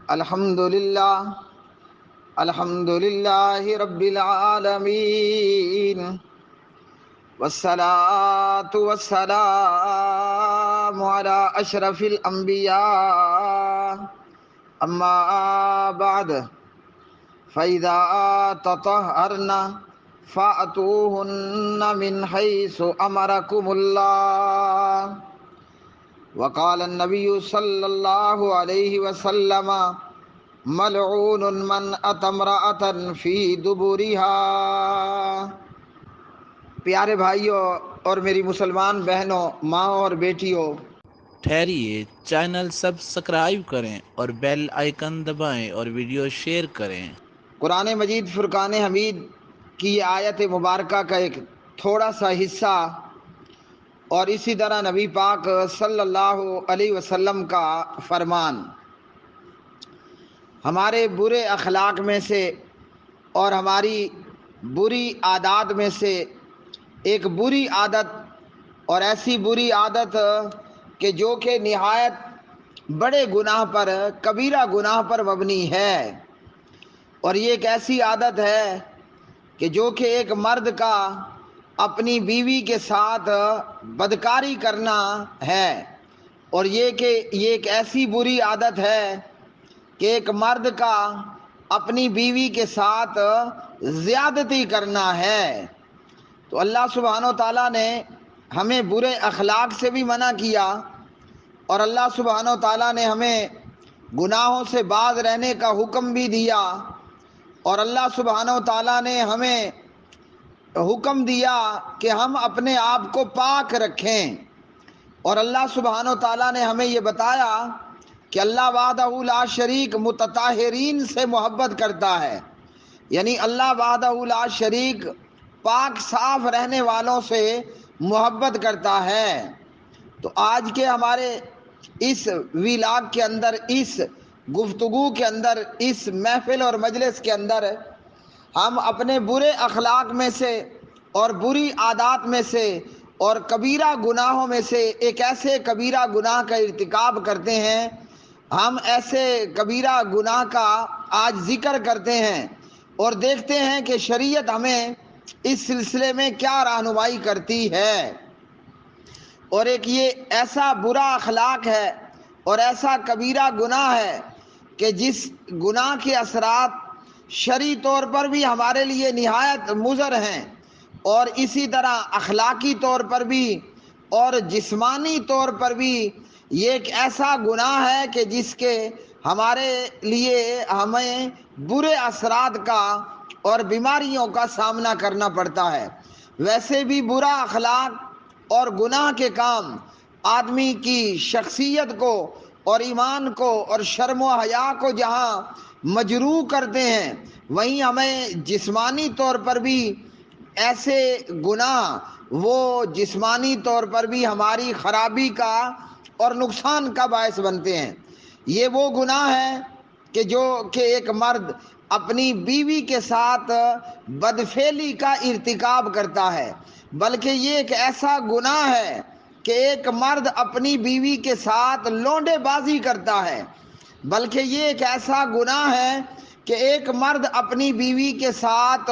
الحمد للہ رب العالمین، والصلاة والسلام علی اشرف الانبیاء، اما بعد فاذا تطہرن فأتوہن من حیث امرکم اللہ، وقال النبی صلی اللہ علیہ وسلم ملعون من أتى امرأة فی دبرها۔ پیارے بھائیوں اور میری مسلمان بہنوں، ماں اور بیٹیوں، ٹھہریے، چینل سبسکرائب کریں اور بیل آئیکن دبائیں اور ویڈیو شیئر کریں۔ قرآن مجید فرقان حمید کی یہ آیت مبارکہ کا ایک تھوڑا سا حصہ اور اسی طرح نبی پاک صلی اللہ علیہ وسلم کا فرمان ہمارے برے اخلاق میں سے اور ہماری بری عادات میں سے ایک بری عادت، اور ایسی بری عادت کہ جو کہ نہایت بڑے گناہ پر، کبیرہ گناہ پر مبنی ہے، اور یہ ایک ایسی عادت ہے کہ جو کہ ایک مرد کا اپنی بیوی کے ساتھ بدکاری کرنا ہے، اور یہ ایک ایسی بری عادت ہے کہ ایک مرد کا اپنی بیوی کے ساتھ زیادتی کرنا ہے۔ تو اللہ سبحانہ و تعالیٰ نے ہمیں برے اخلاق سے بھی منع کیا، اور اللہ سبحانہ و تعالیٰ نے ہمیں گناہوں سے باز رہنے کا حکم بھی دیا، اور اللہ سبحانہ و تعالیٰ نے ہمیں حکم دیا کہ ہم اپنے آپ کو پاک رکھیں، اور اللہ سبحانہ و تعالیٰ نے ہمیں یہ بتایا کہ اللہ وحدہ لا شریک متطہرین سے محبت کرتا ہے، یعنی اللہ وحدہ لا شریک پاک صاف رہنے والوں سے محبت کرتا ہے۔ تو آج کے ہمارے اس ویلاگ کے اندر، اس گفتگو کے اندر، اس محفل اور مجلس کے اندر ہم اپنے برے اخلاق میں سے اور بری عادات میں سے اور کبیرہ گناہوں میں سے ایک ایسے کبیرہ گناہ کا ارتکاب کرتے ہیں، ہم ایسے کبیرہ گناہ کا آج ذکر کرتے ہیں اور دیکھتے ہیں کہ شریعت ہمیں اس سلسلے میں کیا رہنمائی کرتی ہے۔ اور ایک یہ ایسا برا اخلاق ہے اور ایسا کبیرہ گناہ ہے کہ جس گناہ کے اثرات شرعی طور پر بھی ہمارے لیے نہایت مضر ہیں، اور اسی طرح اخلاقی طور پر بھی اور جسمانی طور پر بھی یہ ایک ایسا گناہ ہے کہ جس کے ہمارے لیے ہمیں برے اثرات کا اور بیماریوں کا سامنا کرنا پڑتا ہے۔ ویسے بھی برا اخلاق اور گناہ کے کام آدمی کی شخصیت کو اور ایمان کو اور شرم و حیا کو جہاں مجروح کرتے ہیں، وہیں ہمیں جسمانی طور پر بھی ایسے گناہ وہ جسمانی طور پر بھی ہماری خرابی کا اور نقصان کا باعث بنتے ہیں۔ یہ وہ گناہ ہے کہ جو کہ ایک مرد اپنی بیوی کے ساتھ بدفعلی کا ارتکاب کرتا ہے، بلکہ یہ ایک ایسا گناہ ہے کہ ایک مرد اپنی بیوی کے ساتھ لونڈے بازی کرتا ہے، بلکہ یہ ایک ایسا گناہ ہے کہ ایک مرد اپنی بیوی کے ساتھ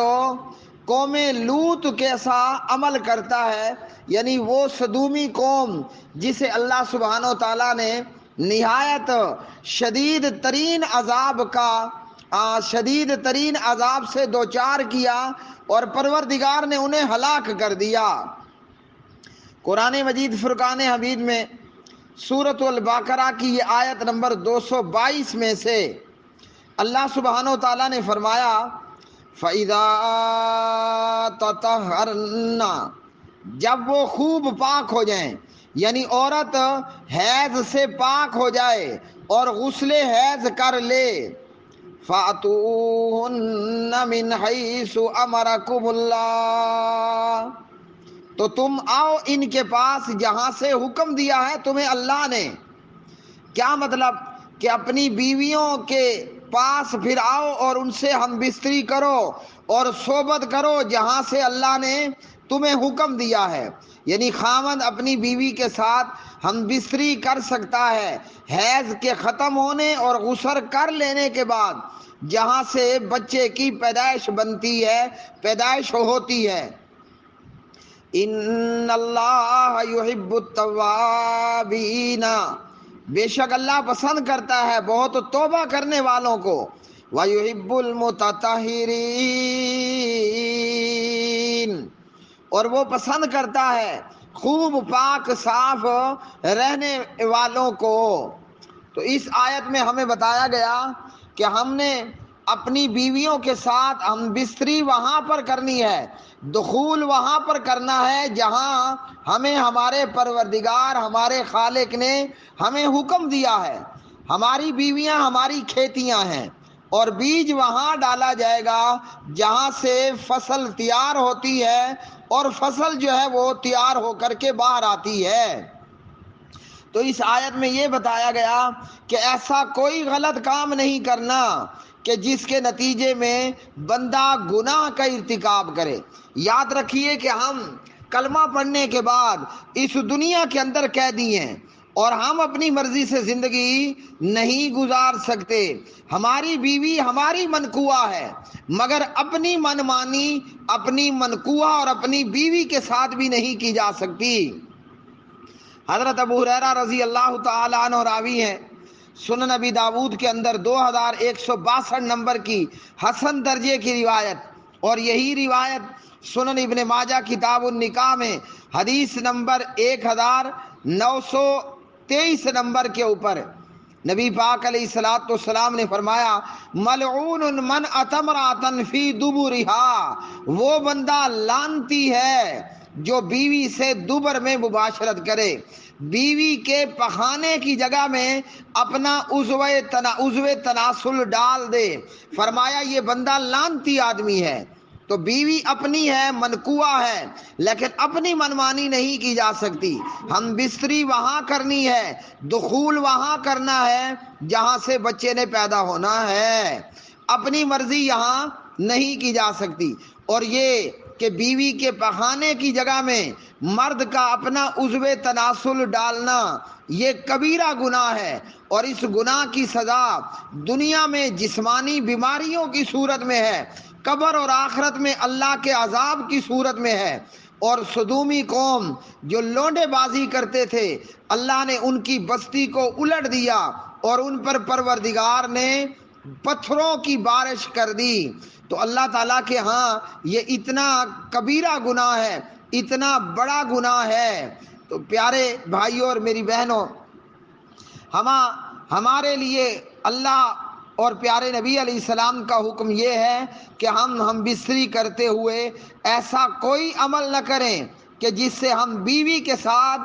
قوم لوط کیسا عمل کرتا ہے، یعنی وہ صدومی قوم جسے اللہ سبحانہ و تعالیٰ نے نہایت شدید ترین عذاب سے دوچار کیا اور پروردگار نے انہیں ہلاک کر دیا۔ قرآن مجید فرقان حمید میں سورۃ البقرہ کی یہ آیت نمبر 222 میں سے اللہ سبحانہ و تعالیٰ نے فرمایا فَإِذَا تَطَهَّرْنَ، جب وہ خوب پاک ہو جائیں، یعنی عورت حیض سے پاک ہو جائے اور غسل حیض کر لے، فَأْتُوهُنَّ مِنْ حَيْثُ أَمَرَكُمُ اللَّهُ، تو تم آؤ ان کے پاس جہاں سے حکم دیا ہے تمہیں اللہ نے۔ کیا مطلب کہ اپنی بیویوں کے پاس پھر آؤ اور ان سے ہم بستری کرو اور صحبت کرو جہاں سے اللہ نے تمہیں حکم دیا ہے، یعنی خاوند اپنی بیوی کے ساتھ ہم بستری کر سکتا ہے حیض کے ختم ہونے اور غسل کر لینے کے بعد، جہاں سے بچے کی پیدائش بنتی ہے، پیدائش ہوتی ہے۔ ان اللہ یحب التوابین، بے شک اللہ پسند کرتا ہے بہت توبہ کرنے والوں کو، ویحب المتطہرین، اور وہ پسند کرتا ہے خوب پاک صاف رہنے والوں کو۔ تو اس آیت میں ہمیں بتایا گیا کہ ہم نے اپنی بیویوں کے ساتھ ہم بستری وہاں پر کرنی ہے، دخول وہاں پر کرنا ہے جہاں ہمیں ہمارے پروردگار ہمارے خالق نے ہمیں حکم دیا ہے۔ ہماری بیویاں ہماری کھیتیاں ہیں، اور بیج وہاں ڈالا جائے گا جہاں سے فصل تیار ہوتی ہے، اور فصل جو ہے وہ تیار ہو کر کے باہر آتی ہے۔ تو اس آیت میں یہ بتایا گیا کہ ایسا کوئی غلط کام نہیں کرنا کہ جس کے نتیجے میں بندہ گناہ کا ارتکاب کرے۔ یاد رکھیے کہ ہم کلمہ پڑھنے کے بعد اس دنیا کے اندر قیدی ہیں، اور ہم اپنی مرضی سے زندگی نہیں گزار سکتے۔ ہماری بیوی ہماری منقوہ ہے، مگر اپنی منمانی اپنی منقوہ اور اپنی بیوی کے ساتھ بھی نہیں کی جا سکتی۔ حضرت ابو ہریرہ رضی اللہ تعالی عنہ راوی ہیں، سنن نبی داود کے اندر 2162 نمبر کی حسن درجے کی روایت، اور یہی روایت سنن ابن ماجہ کتاب النکاح میں حدیث نمبر 1923 نمبر کے اوپر نبی پاک علیہ الصلوۃ والسلام نے فرمایا، ملعون من اتی امرأۃ فی دبرہا، وہ بندہ لعنتی ہے جو بیوی سے دبر میں مباشرت کرے، بیوی کے پخانے کی جگہ میں اپنا عضو تناسل ڈال دے۔ فرمایا یہ بندہ لعنتی آدمی ہے۔ تو بیوی اپنی ہے، منقوہ ہے، لیکن اپنی منمانی نہیں کی جا سکتی۔ ہم بستری وہاں کرنی ہے، دخول وہاں کرنا ہے جہاں سے بچے نے پیدا ہونا ہے، اپنی مرضی یہاں نہیں کی جا سکتی۔ اور یہ کہ بیوی کے پخانے کی جگہ میں مرد کا اپنا عضو تناسل ڈالنا یہ کبیرہ گناہ ہے، اور اس گناہ کی سزا دنیا میں جسمانی بیماریوں کی صورت میں ہے، قبر اور آخرت میں اللہ کے عذاب کی صورت میں ہے۔ اور صدومی قوم جو لونڈے بازی کرتے تھے، اللہ نے ان کی بستی کو الٹ دیا اور ان پر پروردگار نے پتھروں کی بارش کر دی۔ تو اللہ تعالیٰ کے ہاں یہ اتنا کبیرہ گناہ ہے، اتنا بڑا گناہ ہے۔ تو پیارے بھائیوں اور میری بہنوں، ہمارے لیے اللہ اور پیارے نبی علیہ السلام کا حکم یہ ہے کہ ہم بستری کرتے ہوئے ایسا کوئی عمل نہ کریں کہ جس سے ہم بیوی کے ساتھ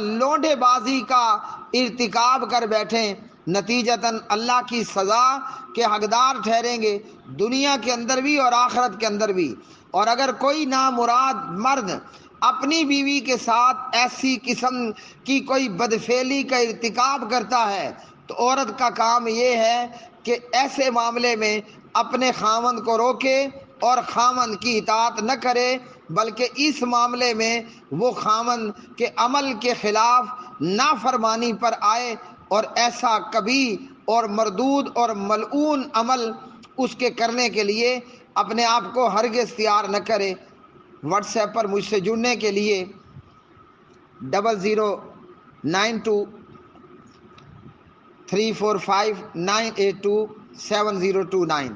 لونڈے بازی کا ارتکاب کر بیٹھیں، نتیجتاً اللہ کی سزا کے حقدار ٹھہریں گے، دنیا کے اندر بھی اور آخرت کے اندر بھی۔ اور اگر کوئی نامراد مرد اپنی بیوی کے ساتھ ایسی قسم کی کوئی بدفعلی کا ارتکاب کرتا ہے تو عورت کا کام یہ ہے کہ ایسے معاملے میں اپنے خاوند کو روکے اور خاوند کی اطاعت نہ کرے، بلکہ اس معاملے میں وہ خاوند کے عمل کے خلاف نافرمانی پر آئے، اور ایسا کبھی اور مردود اور ملعون عمل اس کے کرنے کے لیے اپنے آپ کو ہرگز تیار نہ کرے۔ واٹس ایپ پر مجھ سے جڑنے کے لیے 00923459827029